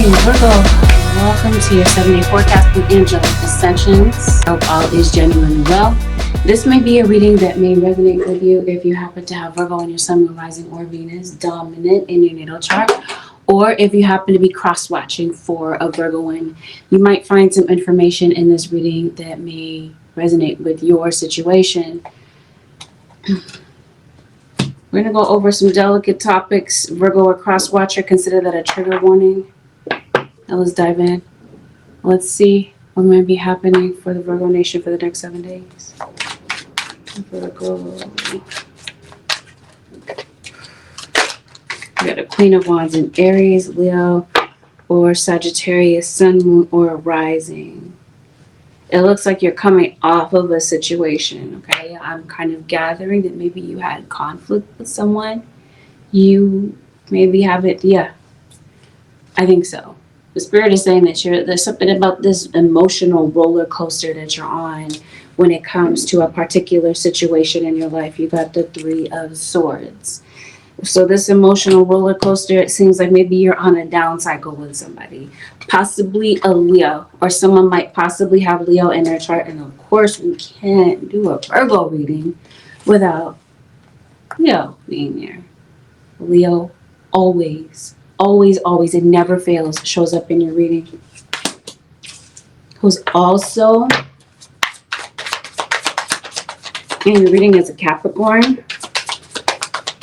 morning, Virgo. Welcome to your 7-day forecast with angelic ascensions. Hope all is genuinely well. This may be a reading that may resonate with you if you happen to have Virgo in your sun, moon, rising, or Venus dominant in your natal chart, or if you happen to be cross-watching for a Virgoan. You might find some information in this reading that may resonate with your situation. We're going to go over some delicate topics. Virgo or cross-watcher, consider that a trigger warning. Now let's dive in. Let's see what might be happening for the Virgo nation for the next 7 days. Virgo. We got a Queen of Wands in Aries, Leo, or Sagittarius, Sun, Moon, or Rising. It looks like you're coming off of a situation, okay? I'm kind of gathering that maybe you had conflict with someone. You maybe haven't, yeah, I think so. The spirit is saying that there's something about this emotional roller coaster that you're on when it comes to a particular situation in your life. You got the Three of Swords. So this emotional roller coaster, it seems like maybe you're on a down cycle with somebody, possibly a Leo, or someone might possibly have Leo in their chart. And of course, we can't do a Virgo reading without Leo being there. Leo always, it never fails, shows up in your reading. Who's also in your reading as a Capricorn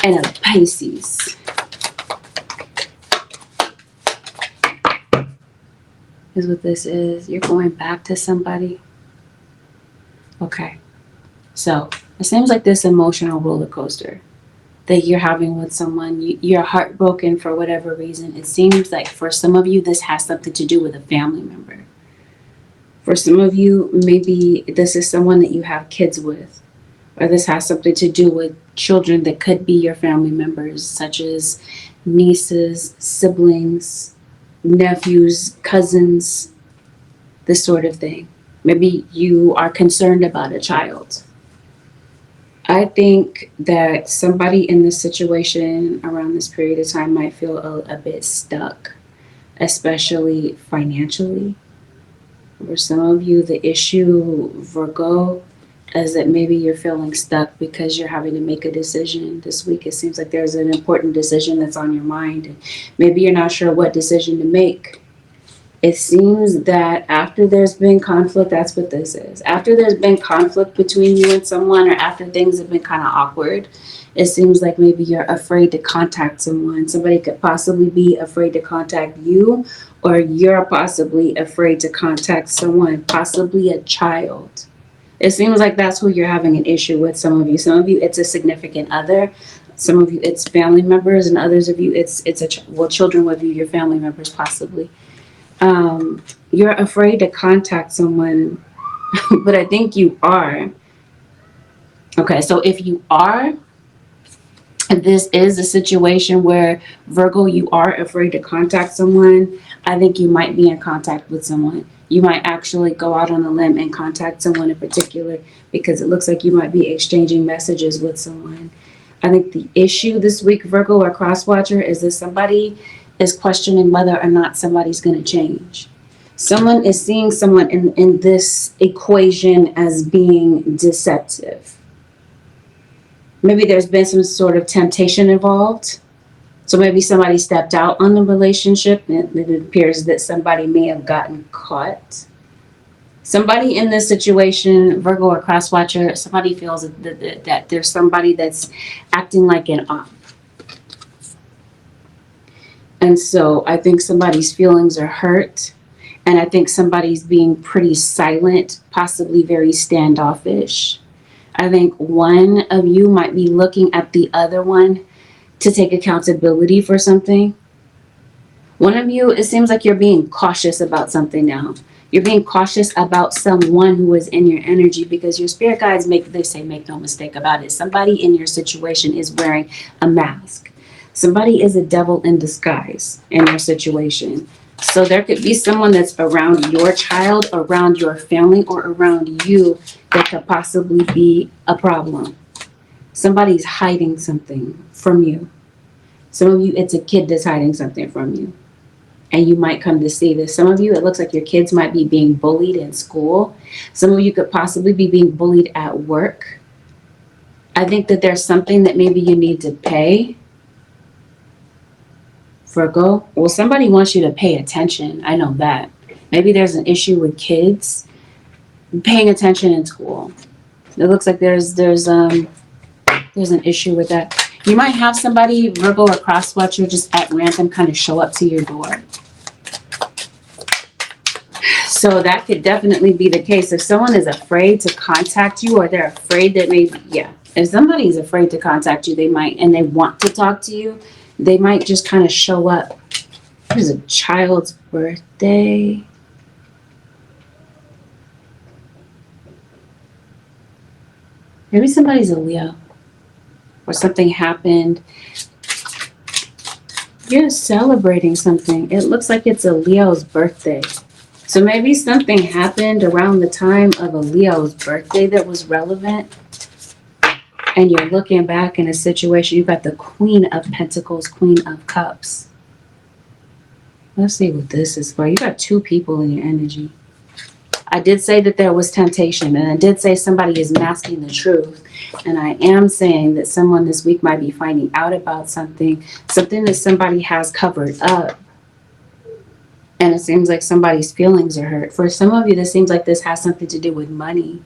and a Pisces. Is what this is. You're going back to somebody. Okay. So it seems like this emotional roller coaster that you're having with someone, you're heartbroken for whatever reason. It seems like for some of you, this has something to do with a family member. For some of you, maybe this is someone that you have kids with, or this has something to do with children that could be your family members, such as nieces, siblings, nephews, cousins, this sort of thing. Maybe you are concerned about a child. I think that somebody in this situation around this period of time might feel a bit stuck, especially financially. For some of you, the issue, Virgo, is that maybe you're feeling stuck because you're having to make a decision this week. It seems like there's an important decision that's on your mind, and maybe you're not sure what decision to make. It seems that after there's been conflict, that's what this is. After there's been conflict between you and someone, or after things have been kind of awkward, it seems like maybe you're afraid to contact someone. Somebody could possibly be afraid to contact you, or you're possibly afraid to contact someone, possibly a child. It seems like that's who you're having an issue with, some of you. Some of you, it's a significant other. Some of you, it's family members, and others of you, it's children with you, your family members possibly. You're afraid to contact someone, but I think you are. Okay, so if you are, if this is a situation where, Virgo, you are afraid to contact someone, I think you might be in contact with someone. You might actually go out on a limb and contact someone in particular, because it looks like you might be exchanging messages with someone. I think the issue this week, Virgo or crosswatcher, is that somebody is questioning whether or not somebody's going to change. Someone is seeing someone in this equation as being deceptive. Maybe there's been some sort of temptation involved. So maybe somebody stepped out on the relationship, and it appears that somebody may have gotten caught. Somebody in this situation, Virgo or crosswatcher, somebody feels that there's somebody that's acting like an op. And so I think somebody's feelings are hurt. And I think somebody's being pretty silent, possibly very standoffish. I think one of you might be looking at the other one to take accountability for something. One of you, it seems like you're being cautious about something now. You're being cautious about someone who is in your energy, because your spirit guides they say make no mistake about it. Somebody in your situation is wearing a mask. Somebody is a devil in disguise in your situation. So there could be someone that's around your child, around your family, or around you that could possibly be a problem. Somebody's hiding something from you. Some of you, it's a kid that's hiding something from you. And you might come to see this. Some of you, it looks like your kids might be being bullied in school. Some of you could possibly be being bullied at work. I think that there's something that maybe you need to pay. Virgo, well, somebody wants you to pay attention. I know that. Maybe there's an issue with kids paying attention in school. It looks like there's an issue with that. You might have somebody, Virgo or cross watcher, just at random kind of show up to your door. So that could definitely be the case. If someone is afraid to contact you, or they're afraid that maybe, yeah, if somebody's afraid to contact you, they might, and they want to talk to you, they might just kind of show up. There's a child's birthday. Maybe somebody's a Leo, or something happened. You're celebrating something. It looks like it's a Leo's birthday. So maybe something happened around the time of a Leo's birthday that was relevant. And you're looking back in a situation. You've got the Queen of Pentacles, Queen of Cups. Let's see what this is for. You got two people in your energy. I did say that there was temptation. And I did say somebody is masking the truth. And I am saying that someone this week might be finding out about something. Something that somebody has covered up. And it seems like somebody's feelings are hurt. For some of you, this seems like this has something to do with money.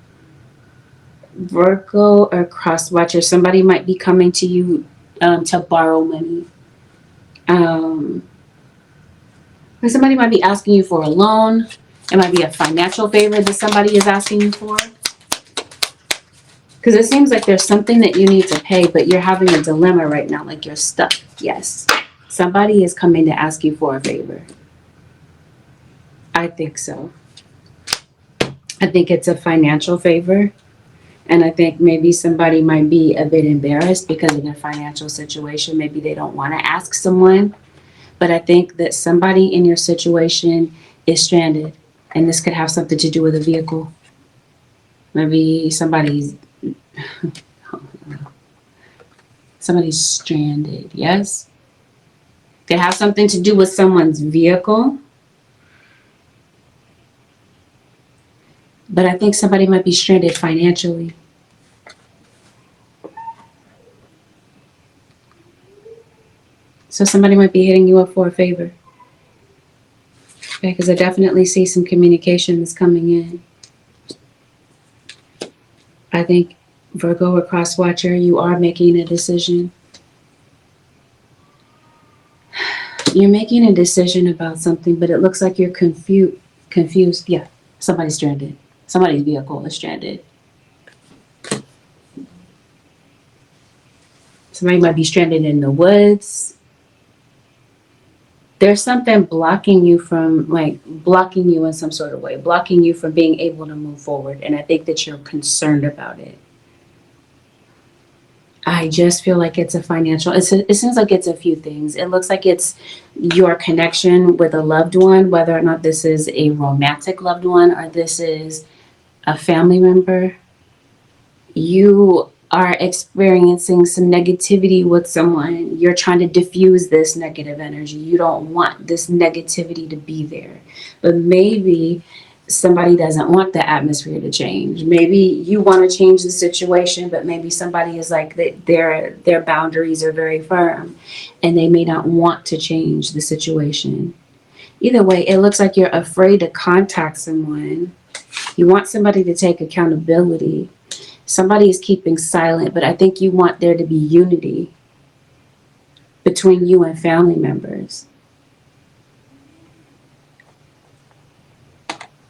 Virgo or cross watcher, somebody might be coming to you to borrow money. Or somebody might be asking you for a loan. It might be a financial favor that somebody is asking you for. Because it seems like there's something that you need to pay, but you're having a dilemma right now, like you're stuck. Yes. Somebody is coming to ask you for a favor. I think so. I think it's a financial favor. And I think maybe somebody might be a bit embarrassed because of their financial situation. Maybe they don't want to ask someone. But I think that somebody in your situation is stranded. And this could have something to do with a vehicle. Maybe somebody's stranded. Yes? They have something to do with someone's vehicle. But I think somebody might be stranded financially. So somebody might be hitting you up for a favor. Okay, because I definitely see some communication that's coming in. I think Virgo or cross watcher, you are making a decision. You're making a decision about something, but it looks like you're confused. Yeah, somebody's stranded. Somebody's vehicle is stranded. Somebody might be stranded in the woods. There's something blocking you from, blocking you in some sort of way, blocking you from being able to move forward. And I think that you're concerned about it. I just feel like it's a financial, it seems like it's a few things. It looks like it's your connection with a loved one, whether or not this is a romantic loved one or this is a family member. You are experiencing some negativity with someone. You're trying to diffuse this negative energy. You don't want this negativity to be there. But maybe somebody doesn't want the atmosphere to change. Maybe you want to change the situation, but maybe somebody is like their boundaries are very firm and they may not want to change the situation. Either way, it looks like you're afraid to contact someone. You want somebody to take accountability. Somebody is keeping silent, but I think you want there to be unity between you and family members.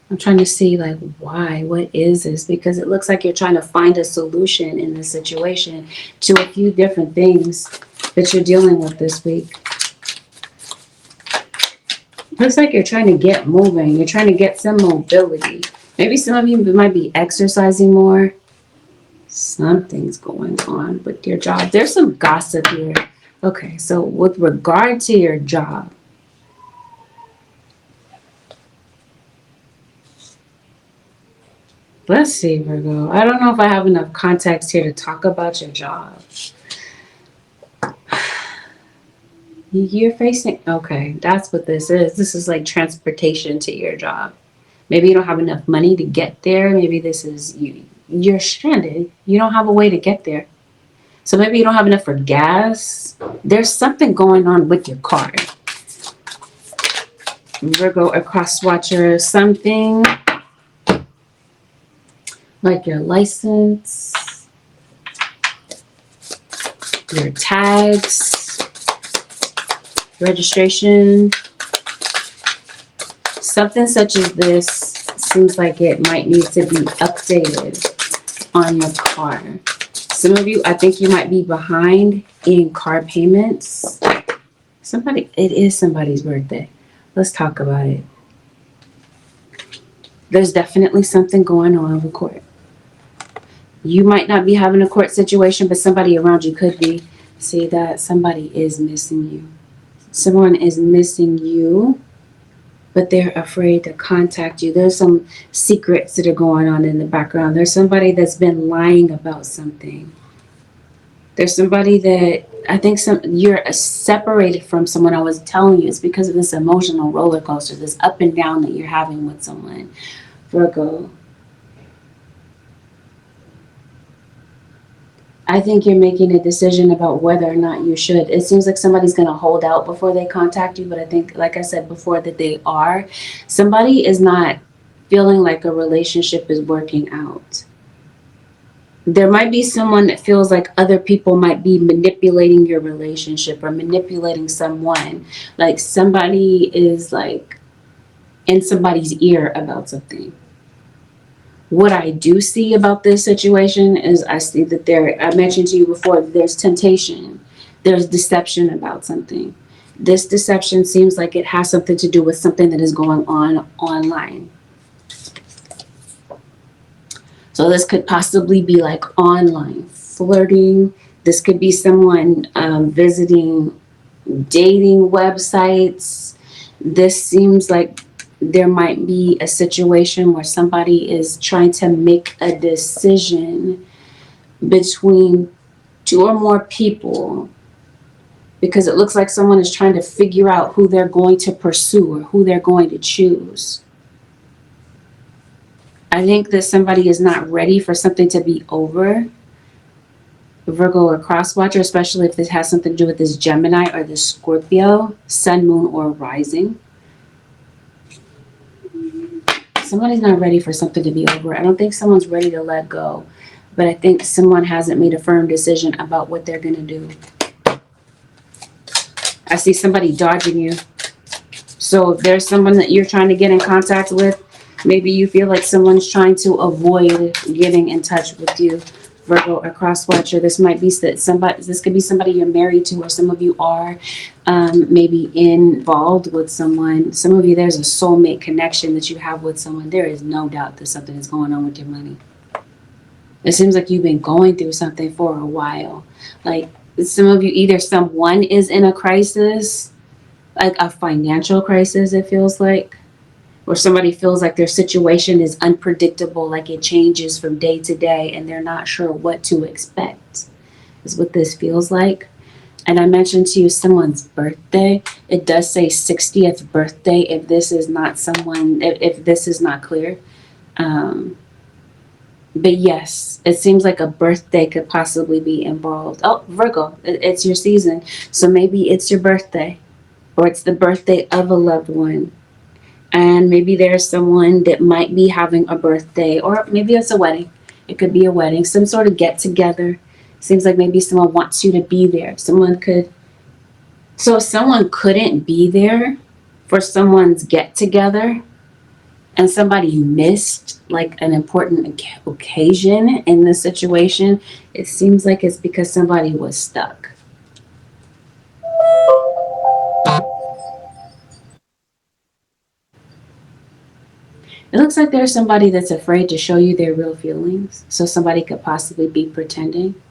I'm trying to see why, what is this? Because it looks like you're trying to find a solution in this situation to a few different things that you're dealing with this week. Looks like you're trying to get moving. You're trying to get some mobility. Maybe some of you might be exercising more. Something's going on with your job. There's some gossip here. Okay, so with regard to your job, let's see, Virgo. I don't know if I have enough context here to talk about your job. You're facing, okay, that's what this is. This is like transportation to your job. Maybe you don't have enough money to get there. Maybe this is you're stranded. You don't have a way to get there. So maybe you don't have enough for gas. There's something going on with your car. Virgo, a cross watcher, something like your license, your tags, registration, something such as this seems like it might need to be updated on your car. Some of you, I think you might be behind in car payments. It is somebody's birthday. Let's talk about it. There's definitely something going on with court. You might not be having a court situation, but somebody around you could be. See that somebody is missing you. Someone is missing you, but they're afraid to contact you. There's some secrets that are going on in the background. There's somebody that's been lying about something. There's somebody that I think you're separated from someone. I was telling you, it's because of this emotional roller coaster, this up and down that you're having with someone. Virgo. I think you're making a decision about whether or not you should. It seems like somebody's going to hold out before they contact you, but I think, like I said before, that they are. Somebody is not feeling like a relationship is working out. There might be someone that feels like other people might be manipulating your relationship or manipulating someone. Like somebody is like in somebody's ear about something. What I do see about this situation is I see that I mentioned to you before, there's temptation. There's deception about something. This deception seems like it has something to do with something that is going on online. So this could possibly be like online flirting. This could be someone visiting dating websites. This seems like there might be a situation where somebody is trying to make a decision between two or more people, because it looks like someone is trying to figure out who they're going to pursue or who they're going to choose. I think that somebody is not ready for something to be over. Virgo or cross watcher, especially if this has something to do with this Gemini or this Scorpio, sun, moon, or rising. Somebody's not ready for something to be over. I don't think someone's ready to let go, but I think someone hasn't made a firm decision about what they're going to do. I see somebody dodging you. So if there's someone that you're trying to get in contact with, maybe you feel like someone's trying to avoid getting in touch with you. Virgo or cross watcher, this might be somebody. This could be somebody you're married to, or some of you are maybe involved with someone. Some of you, there's a soulmate connection that you have with someone. There is no doubt that something is going on with your money. It seems like you've been going through something for a while. Like some of you, either someone is in a crisis, like a financial crisis, it feels like. Or somebody feels like their situation is unpredictable, like it changes from day to day and they're not sure what to expect, is what this feels like. And I mentioned to you someone's birthday. It does say 60th birthday if this is not if this is not clear. But yes, it seems like a birthday could possibly be involved. Oh, Virgo, it's your season. So maybe it's your birthday, or it's the birthday of a loved one. And maybe there's someone that might be having a birthday, or maybe it's a wedding. It could be a wedding, some sort of get together. Seems like maybe someone wants you to be there. So if someone couldn't be there for someone's get together and somebody missed like an important occasion in this situation, it seems like it's because somebody was stuck. It looks like there's somebody that's afraid to show you their real feelings. So somebody could possibly be pretending.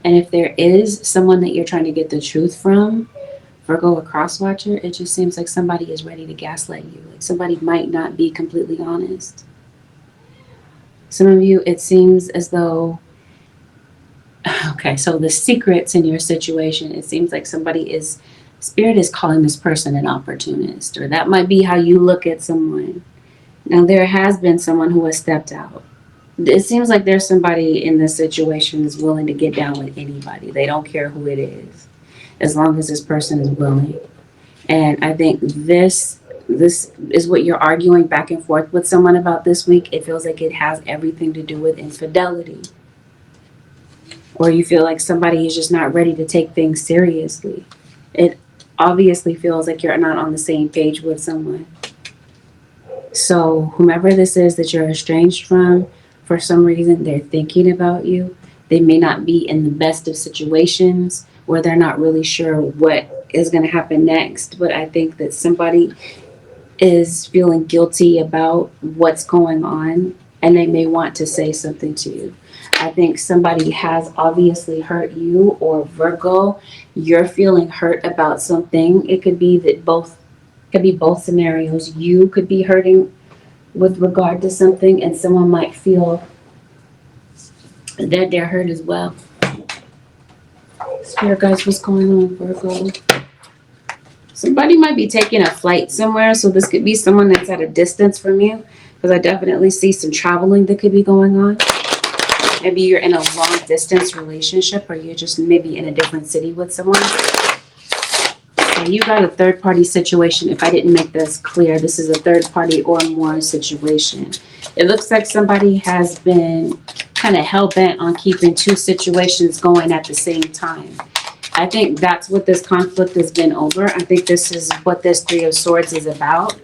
And if there is someone that you're trying to get the truth from, Virgo or cross watcher, it just seems like somebody is ready to gaslight you. Like somebody might not be completely honest. Some of you, it seems as though, okay, so the secrets in your situation, it seems like somebody is Spirit is calling this person an opportunist, or that might be how you look at someone. Now, there has been someone who has stepped out. It seems like there's somebody in this situation that's willing to get down with anybody. They don't care who it is, as long as this person is willing. And I think this is what you're arguing back and forth with someone about this week. It feels like it has everything to do with infidelity. Or you feel like somebody is just not ready to take things seriously. It obviously feels like you're not on the same page with someone. So whomever this is that you're estranged from, for some reason they're thinking about you. They may not be in the best of situations where they're not really sure what is going to happen next. But I think that somebody is feeling guilty about what's going on, and they may want to say something to you. I think somebody has obviously hurt you, or Virgo, you're feeling hurt about something. It could be that both scenarios. You could be hurting with regard to something, and someone might feel that they're hurt as well. Spirit guys, what's going on, Virgo? Somebody might be taking a flight somewhere, so this could be someone that's at a distance from you, because I definitely see some traveling that could be going on. Maybe you're in a long distance relationship, or you're just maybe in a different city with someone. So you got a third party situation. If I didn't make this clear, this is a third party or more situation. It looks like somebody has been kind of hell bent on keeping two situations going at the same time. I think that's what this conflict has been over. I think this is what this Three of Swords is about.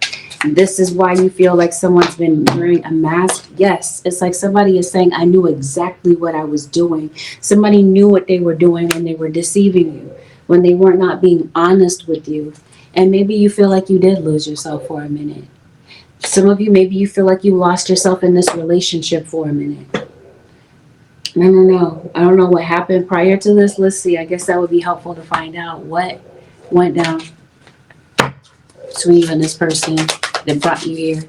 This is why you feel like someone's been wearing a mask. Yes, it's like somebody is saying, I knew exactly what I was doing. Somebody knew what they were doing when they were deceiving you, when they were not being honest with you. And maybe you feel like you did lose yourself for a minute. Some of you, maybe you feel like you lost yourself in this relationship for a minute. No. I don't know what happened prior to this. Let's see. I guess that would be helpful to find out what went down between you and this person that brought you here.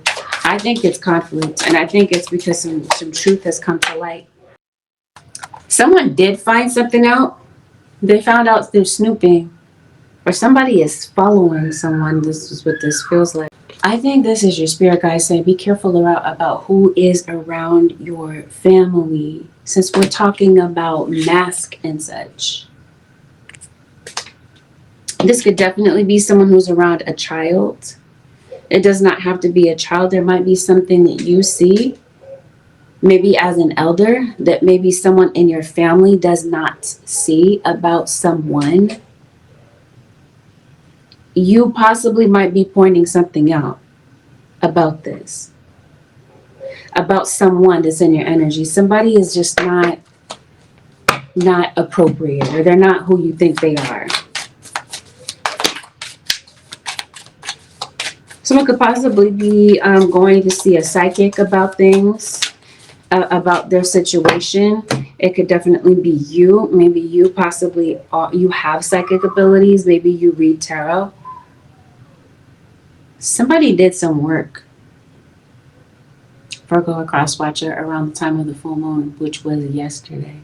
I think it's conflict, and I think it's because some truth has come to light. Someone did find something out. They found out through snooping, or somebody is following someone. This is what this feels like. I think this is your spirit guys saying be careful about who is around your family, since we're talking about mask and such. This could definitely be someone who's around a child. It does not have to be a child. There might be something that you see, maybe as an elder, that maybe someone in your family does not see about someone. You possibly might be pointing something out about this, about someone that's in your energy. Somebody is just not appropriate, or they're not who you think they are. Someone could possibly be going to see a psychic about things, about their situation. It could definitely be you. Maybe you possibly you have psychic abilities. Maybe you read tarot. Somebody did some work. Virgo, a cross watcher, around the time of the full moon, which was yesterday.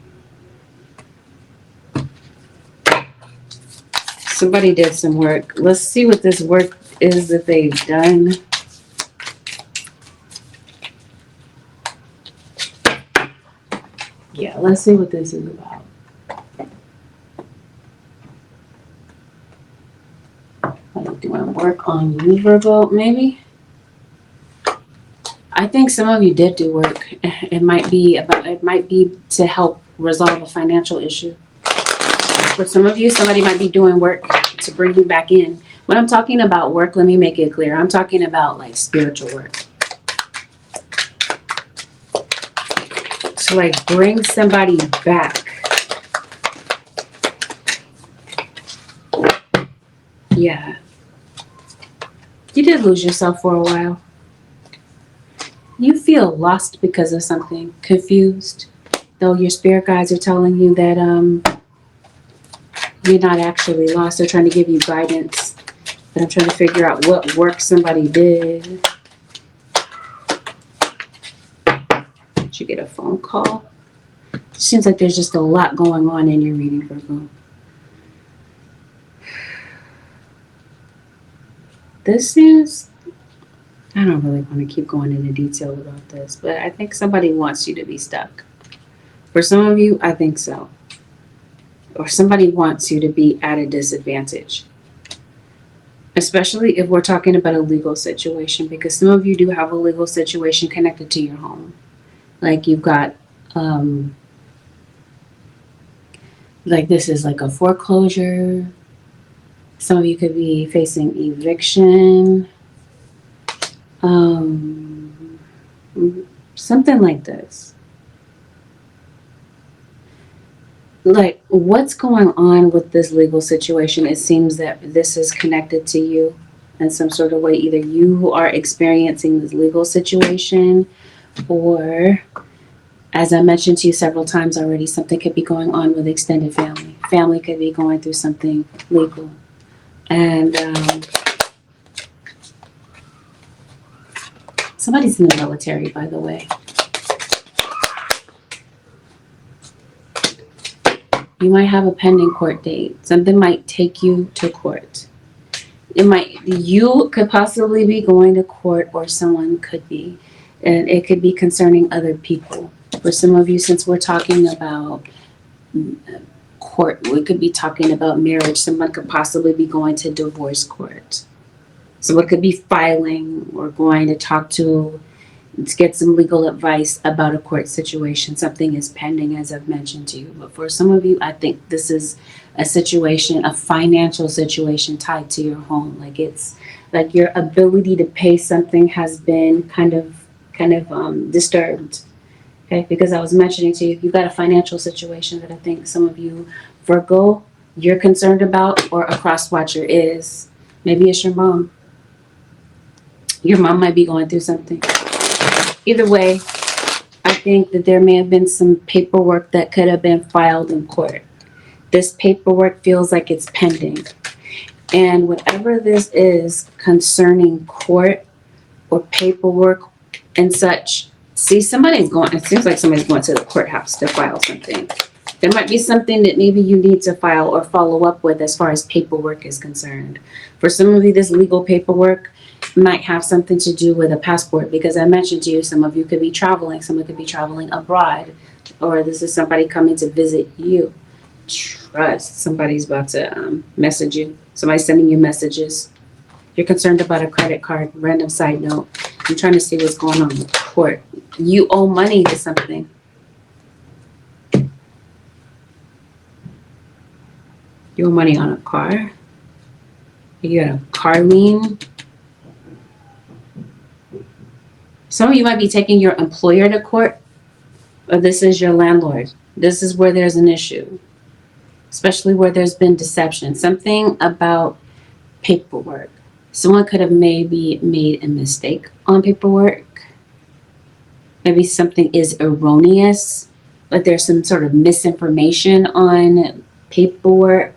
Somebody did some work. Let's see what this work is that they've done. Yeah, let's see what this is about. Like doing work on you, Virgo, maybe? I think some of you did do work. It might be to help resolve a financial issue. For some of you, somebody might be doing work to bring you back in. When I'm talking about work, let me make it clear. I'm talking about like spiritual work. To like bring somebody back. Yeah. You did lose yourself for a while. You feel lost because of something, confused. Though your spirit guides are telling you that you're not actually lost. They're trying to give you guidance. But I'm trying to figure out what work somebody did. Did you get a phone call? Seems like there's just a lot going on in your reading, Virgo. this seems, I don't really want to keep going into detail about this, but I think somebody wants you to be stuck. For some of you, I think so. Or somebody wants you to be at a disadvantage. Especially if we're talking about a legal situation, because some of you do have a legal situation connected to your home. Like you've got, like this is like a foreclosure. Some of you could be facing eviction. Something like this. Like, what's going on with this legal situation? It seems that this is connected to you in some sort of way. Either you are experiencing this legal situation, or, as I mentioned to you several times already, something could be going on with extended family. Family could be going through something legal. And somebody's in the military, by the way. You might have a pending court date. Something might take you to court. You could possibly be going to court, or someone could be. And it could be concerning other people. For some of you, since we're talking about court, we could be talking about marriage. Someone could possibly be going to divorce court. Someone could be filing or going to talk to get some legal advice about a court situation. Something is pending, as I've mentioned to you. But for some of you, I think this is a situation, a financial situation tied to your home. Like it's like your ability to pay something has been kind of disturbed. Okay, because I was mentioning to you, you've got a financial situation that I think some of you, Virgo, you're concerned about, or a cross watcher is. Maybe it's your mom. Your mom might be going through something. Either way, I think that there may have been some paperwork that could have been filed in court. This paperwork feels like it's pending. And whatever this is concerning court or paperwork and such, see, it seems like somebody's going to the courthouse to file something. There might be something that maybe you need to file or follow up with as far as paperwork is concerned. For some of you, this legal paperwork might have something to do with a passport, because I mentioned to you, some of you could be traveling, someone could be traveling abroad, or this is somebody coming to visit you. Trust, somebody's about to message you. Somebody's sending you messages. You're concerned about a credit card. Random side note. I'm trying to see what's going on with court. You owe money to something. You owe money on a car. You got a car lien. Some of you might be taking your employer to court, or this is your landlord. This is where there's an issue, especially where there's been deception. Something about paperwork. Someone could have maybe made a mistake on paperwork. Maybe something is erroneous, but there's some sort of misinformation on paperwork,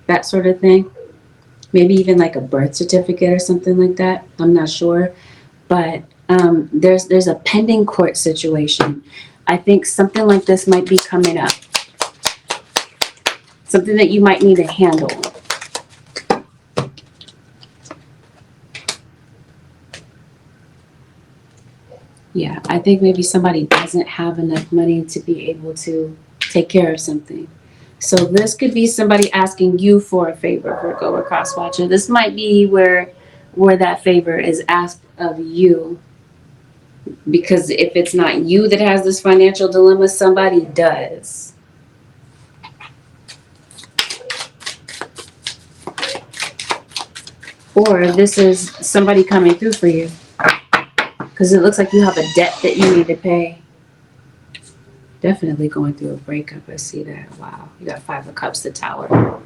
that sort of thing. Maybe even like a birth certificate or something like that. I'm not sure. But there's a pending court situation. I think something like this might be coming up. Something that you might need to handle. Yeah, I think maybe somebody doesn't have enough money to be able to take care of something. So this could be somebody asking you for a favor, Virgo or Crosswatcher. This might be where that favor is asked of you. Because if it's not you that has this financial dilemma, somebody does. Or this is somebody coming through for you. Because it looks like you have a debt that you need to pay. Definitely going through a breakup. I see that. Wow. You got 5 of Cups, the Tower.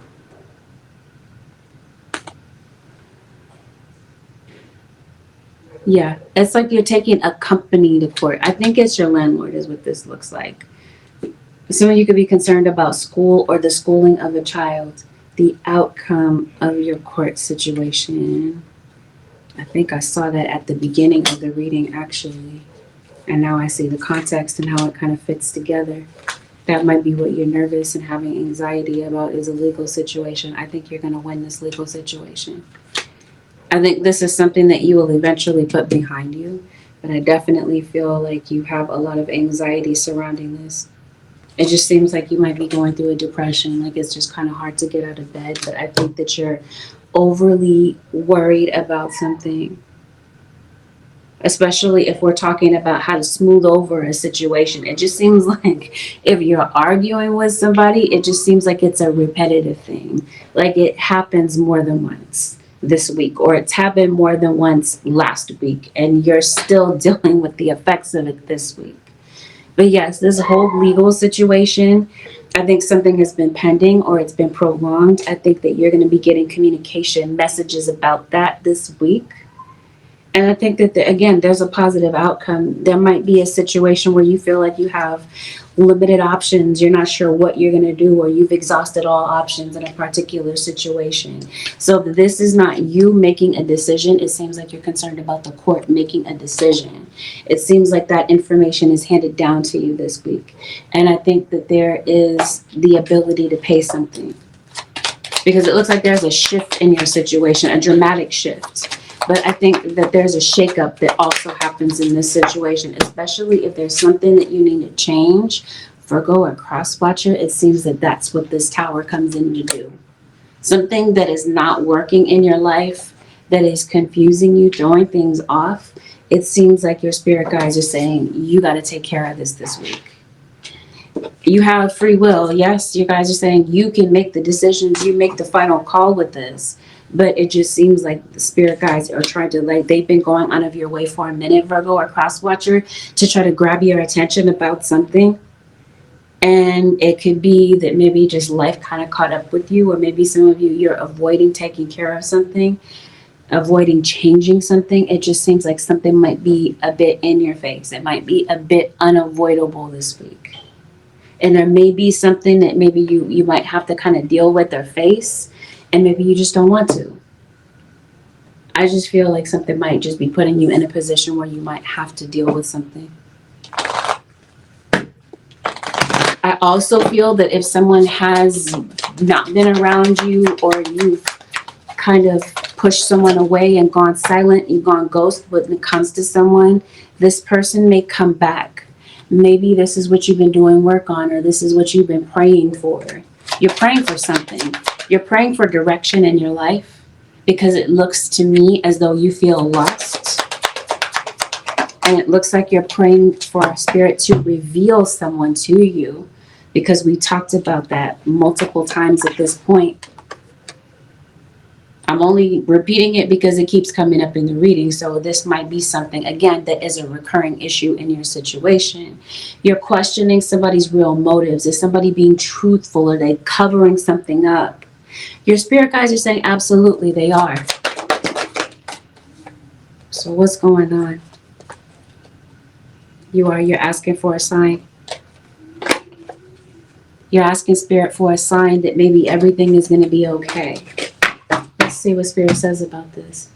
Yeah, it's like you're taking a company to court. I think it's your landlord is what this looks like. Some of you could be concerned about school or the schooling of a child, the outcome of your court situation. I think I saw that at the beginning of the reading, actually. And now I see the context and how it kind of fits together. That might be what you're nervous and having anxiety about, is a legal situation. I think you're going to win this legal situation. I think this is something that you will eventually put behind you, but I definitely feel like you have a lot of anxiety surrounding this. It just seems like you might be going through a depression, like it's just kind of hard to get out of bed, but I think that you're overly worried about something, especially if we're talking about how to smooth over a situation. It just seems like if you're arguing with somebody, it just seems like it's a repetitive thing. Like it happens more than once this week, or it's happened more than once last week, and you're still dealing with the effects of it this week. But yes, this whole legal situation, I think something has been pending or it's been prolonged. I think that you're going to be getting communication messages about that this week. And I think that, again, there's a positive outcome. There might be a situation where you feel like you have limited options. You're not sure what you're going to do, or you've exhausted all options in a particular situation. So this is not you making a decision. It seems like you're concerned about the court making a decision. It seems like that information is handed down to you this week. And I think that there is the ability to pay something, because it looks like there's a shift in your situation, a dramatic shift. But I think that there's a shakeup that also happens in this situation, especially if there's something that you need to change. Virgo or cross watcher, it seems that that's what this tower comes in to do. Something that is not working in your life, that is confusing you, throwing things off. It seems like your spirit guides are saying, you got to take care of this week. You have free will. Yes, you guys are saying you can make the decisions, you make the final call with this. But it just seems like the spirit guides are trying to, like, they've been going out of your way for a minute, Virgo or cross watcher, to try to grab your attention about something. And it could be that maybe just life kind of caught up with you, or maybe some of you, you're avoiding taking care of something, avoiding changing something. It just seems like something might be a bit in your face. It might be a bit unavoidable this week. And there may be something that maybe you might have to kind of deal with or face, and maybe you just don't want to. I just feel like something might just be putting you in a position where you might have to deal with something. I also feel that if someone has not been around you, or you've kind of pushed someone away and gone silent, you've gone ghost when it comes to someone, this person may come back. Maybe this is what you've been doing work on, or this is what you've been praying for. You're praying for something. You're praying for direction in your life, because it looks to me as though you feel lost. And it looks like you're praying for our spirit to reveal someone to you, because we talked about that multiple times at this point. I'm only repeating it because it keeps coming up in the reading. So this might be something, again, that is a recurring issue in your situation. You're questioning somebody's real motives. Is somebody being truthful? Are they covering something up? Your spirit guides are saying absolutely they are. So what's going on? You're asking for a sign. You're asking spirit for a sign that maybe everything is going to be okay. Let's see what spirit says about this.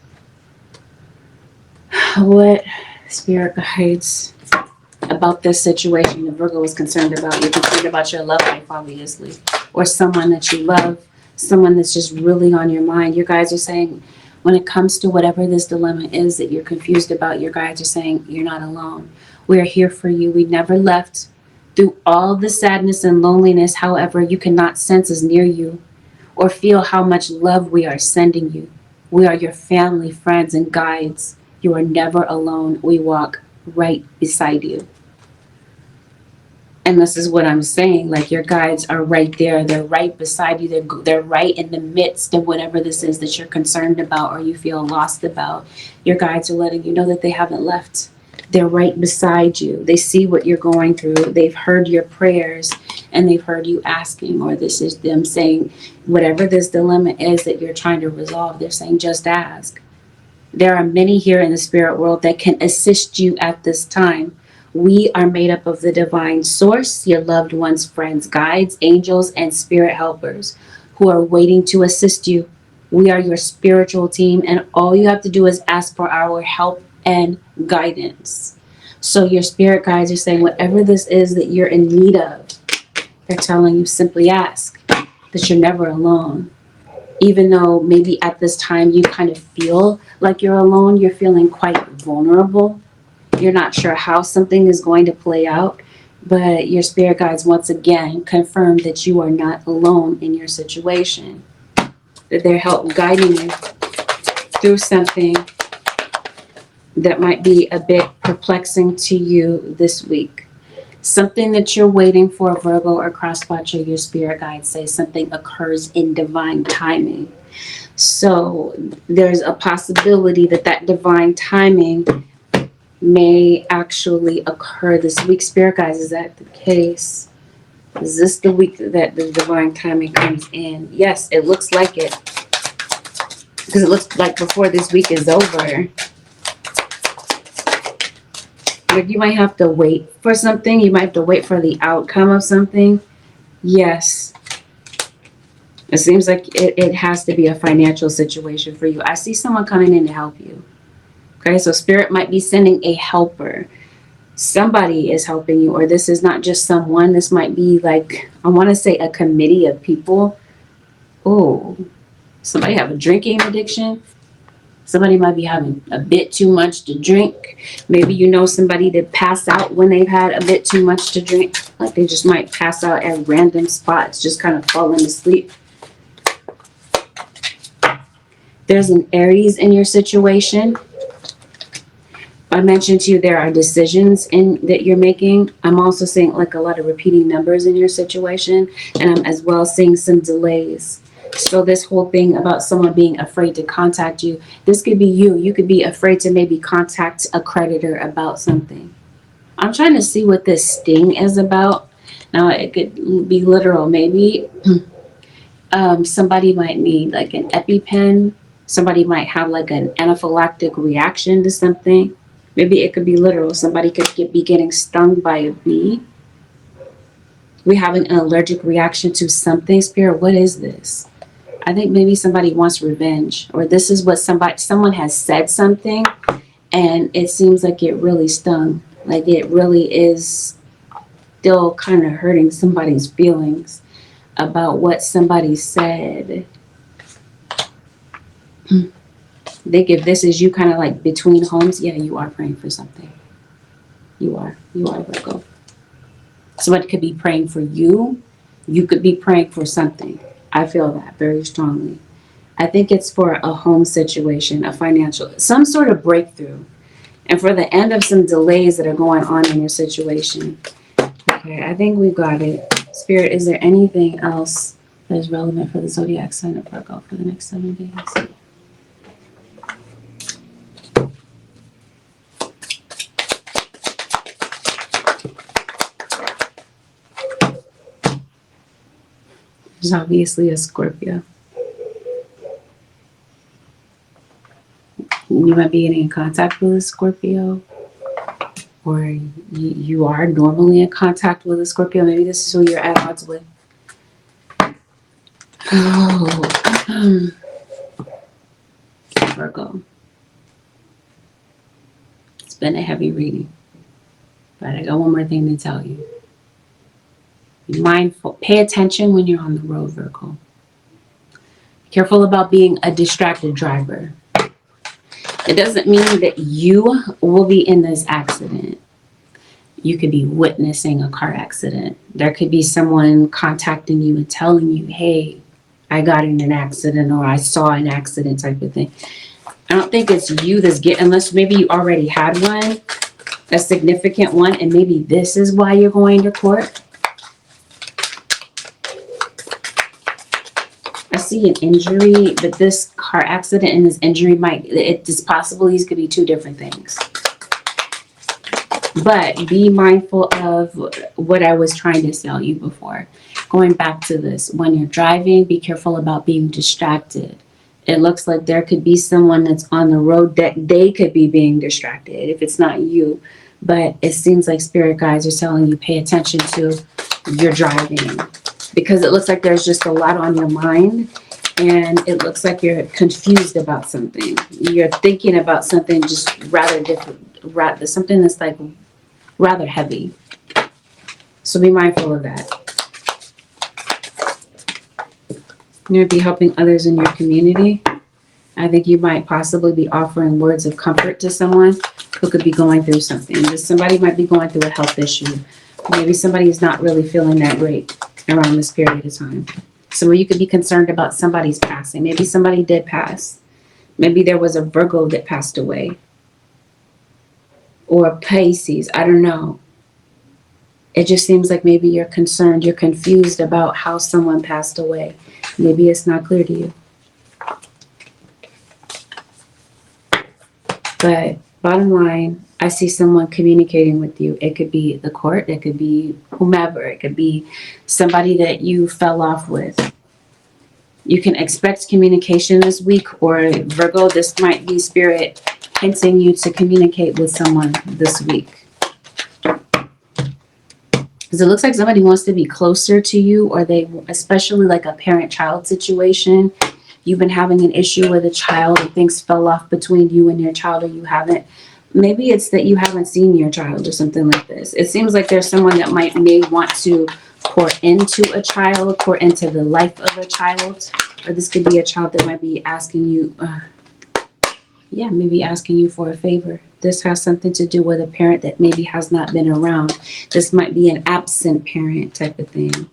What spirit guides about this situation that Virgo is concerned about? You're concerned about your love life, obviously, or someone that you love, someone that's just really on your mind. Your guides are saying, when it comes to whatever this dilemma is that you're confused about, your guides are saying, you're not alone. We are here for you. We never left. Through all the sadness and loneliness, however, you cannot sense us near you, or feel how much love we are sending you. We are your family, friends, and guides. You are never alone. We walk right beside you. And this is what I'm saying, like, your guides are right there. They're right beside you. They're right in the midst of whatever this is that you're concerned about or you feel lost about. Your guides are letting you know that they haven't left. They're right beside you. They see what you're going through. They've heard your prayers, and they've heard you asking, or this is them saying, whatever this dilemma is that you're trying to resolve, they're saying, just ask. There are many here in the spirit world that can assist you at this time. We are made up of the divine source, your loved ones, friends, guides, angels, and spirit helpers who are waiting to assist you. We are your spiritual team, and all you have to do is ask for our help and guidance. So your spirit guides are saying, whatever this is that you're in need of, they're telling you, simply ask, that you're never alone. even though maybe at this time you kind of feel like you're alone, you're feeling quite vulnerable. You're not sure how something is going to play out, but your spirit guides once again confirm that you are not alone in your situation, that they're help guiding you through something that might be a bit perplexing to you this week. Something that you're waiting for, Virgo or crosswatcher, your spirit guides say something occurs in divine timing. So there's a possibility that that divine timing may actually occur this week. Spirit guides, is that the case? Is this the week that the divine timing comes in? Yes, it looks like it. Because it looks like before this week is over, like you might have to wait for something. You might have to wait for the outcome of something. Yes. It seems like it has to be a financial situation for you. I see someone coming in to help you. Okay, so spirit might be sending a helper. Somebody is helping you, or this is not just someone. This might be like, I want to say a committee of people. Oh, somebody have a drinking addiction. Somebody might be having a bit too much to drink. Maybe you know somebody that pass out when they've had a bit too much to drink. Like they just might pass out at random spots, just kind of falling asleep. There's an Aries in your situation. I mentioned to you there are decisions that you're making. I'm also seeing like a lot of repeating numbers in your situation, and I'm as well seeing some delays. So this whole thing about someone being afraid to contact you, this could be you. You could be afraid to maybe contact a creditor about something. I'm trying to see what this sting is about. Now it could be literal. Maybe somebody might need like an EpiPen. Somebody might have like an anaphylactic reaction to something. Maybe it could be literal. Somebody could be getting stung by a bee. We're having an allergic reaction to something. Spirit, what is this? I think maybe somebody wants revenge, or this is what someone has said something, and it seems like it really stung. Like it really is still kind of hurting somebody's feelings about what somebody said. Think if this is you kind of like between homes, yeah, you are praying for something. You are Virgo. Somebody could be praying for you. You could be praying for something. I feel that very strongly. I think it's for a home situation, a financial, some sort of breakthrough, and for the end of some delays that are going on in your situation. Okay, I think we got it. Spirit, is there anything else that is relevant for the zodiac sign of Virgo for the next 7 days? There's obviously a Scorpio. You might be getting in contact with a Scorpio, or you are normally in contact with a Scorpio. Maybe this is who you're at odds with. Oh, Virgo. It's been a heavy reading, but I got one more thing to tell you. Be mindful. Pay attention when you're on the road, Virgo. Be careful about being a distracted driver. It doesn't mean that you will be in this accident. You could be witnessing a car accident. There could be someone contacting you and telling you, hey, I got in an accident, or I saw an accident type of thing. I don't think it's you that's getting, unless maybe you already had one, a significant one, and maybe this is why you're going to court. I see an injury, but this car accident and this injury it's possible these could be two different things. But be mindful of what I was trying to tell you before. Going back to this, when you're driving, be careful about being distracted. It looks like there could be someone that's on the road that they could be being distracted if it's not you. But it seems like spirit guides are telling you pay attention to your driving, because it looks like there's just a lot on your mind, and it looks like you're confused about something. You're thinking about something just rather different, something that's like rather heavy. So be mindful of that. You'll be helping others in your community. I think you might possibly be offering words of comfort to someone who could be going through something. Somebody might be going through a health issue. Maybe somebody is not really feeling that great around this period of time. So you could be concerned about somebody's passing. Maybe somebody did pass. Maybe there was a Virgo that passed away. Or a Pisces. I don't know. It just seems like maybe you're concerned. You're confused about how someone passed away. Maybe it's not clear to you. But bottom line, I see someone communicating with you. It could be the court. It could be whomever. It could be somebody that you fell off with. You can expect communication this week, or Virgo, this might be spirit hinting you to communicate with someone this week. Because it looks like somebody wants to be closer to you, or they, especially like a parent-child situation. You've been having an issue with a child and things fell off between you and your child, or you haven't. Maybe it's that you haven't seen your child or something like this. It seems like there's someone that may want to pour into a child, pour into the life of a child. Or this could be a child that might be asking you, maybe asking you for a favor. This has something to do with a parent that maybe has not been around. This might be an absent parent type of thing.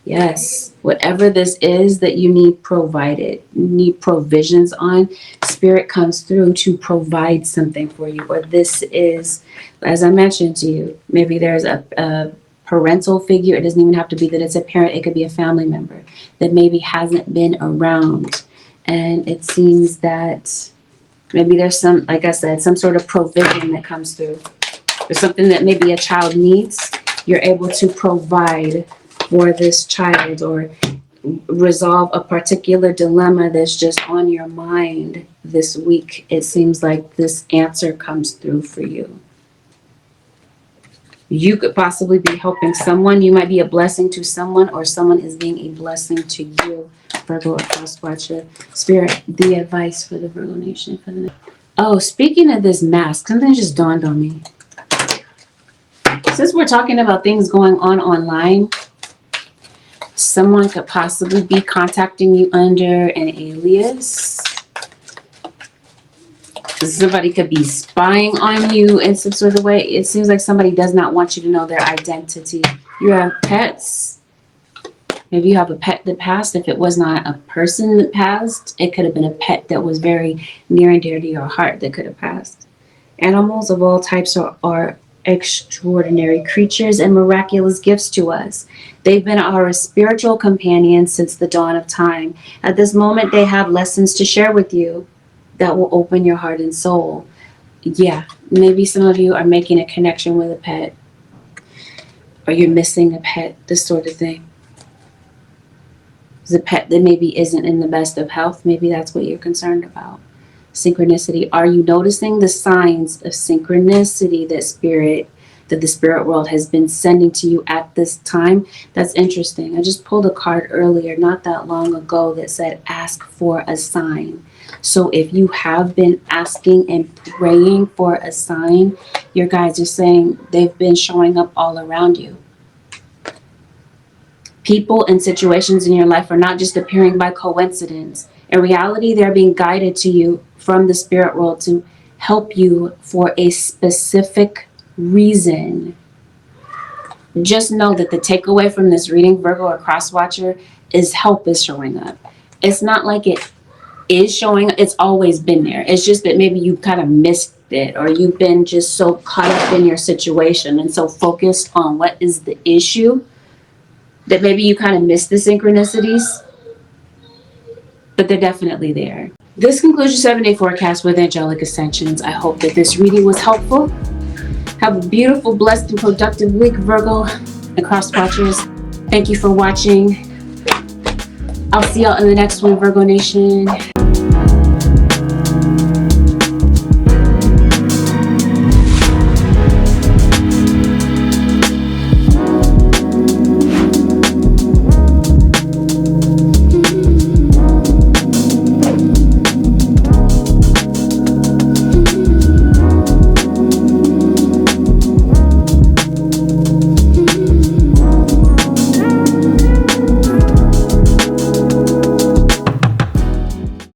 Yes, whatever this is that you need provided, you need provisions on, spirit comes through to provide something for you. Or this is, as I mentioned to you, maybe there's a parental figure. It doesn't even have to be that it's a parent. It could be a family member that maybe hasn't been around. And it seems that maybe there's some, like I said, some sort of provision that comes through. There's something that maybe a child needs. You're able to provide for this child, or resolve a particular dilemma that's just on your mind this week. It seems like this answer comes through for you. You could possibly be helping someone. You might be a blessing to someone, or someone is being a blessing to you. Virgo or Cross Watcher. Spirit, the advice for the Virgo Nation. Oh, speaking of this mask, something just dawned on me. Since we're talking about things going on online, someone could possibly be contacting you under an alias. Somebody could be spying on you in some sort of way. It seems like somebody does not want you to know their identity. You have pets. Maybe you have a pet that passed. If it was not a person that passed, it could have been a pet that was very near and dear to your heart that could have passed. Animals of all types are extraordinary creatures and miraculous gifts to us. They've been our spiritual companions since the dawn of time. At this moment, they have lessons to share with you that will open your heart and soul. Yeah, maybe some of you are making a connection with a pet, or you're missing a pet, this sort of thing. It's a pet that maybe isn't in the best of health. Maybe that's what you're concerned about. Synchronicity. Are you noticing the signs of synchronicity that the spirit world has been sending to you at this time? That's interesting. I just pulled a card earlier, not that long ago, that said ask for a sign. So if you have been asking and praying for a sign, your guides are saying they've been showing up all around you. People and situations in your life are not just appearing by coincidence. In reality, they're being guided to you from the spirit world to help you for a specific reason. Just know that the takeaway from this reading, Virgo or Cross Watcher, is help is showing up. It's not like it is showing up. It's always been there. It's just that maybe you kind of missed it, or you've been just so caught up in your situation and so focused on what is the issue that maybe you kind of missed the synchronicities, but they're definitely there. This concludes your 7-day forecast with angelic ascensions. I hope that this reading was helpful. Have a beautiful, blessed, and productive week, Virgo and Cross Watchers. Thank you for watching. I'll see y'all in the next one, Virgo Nation.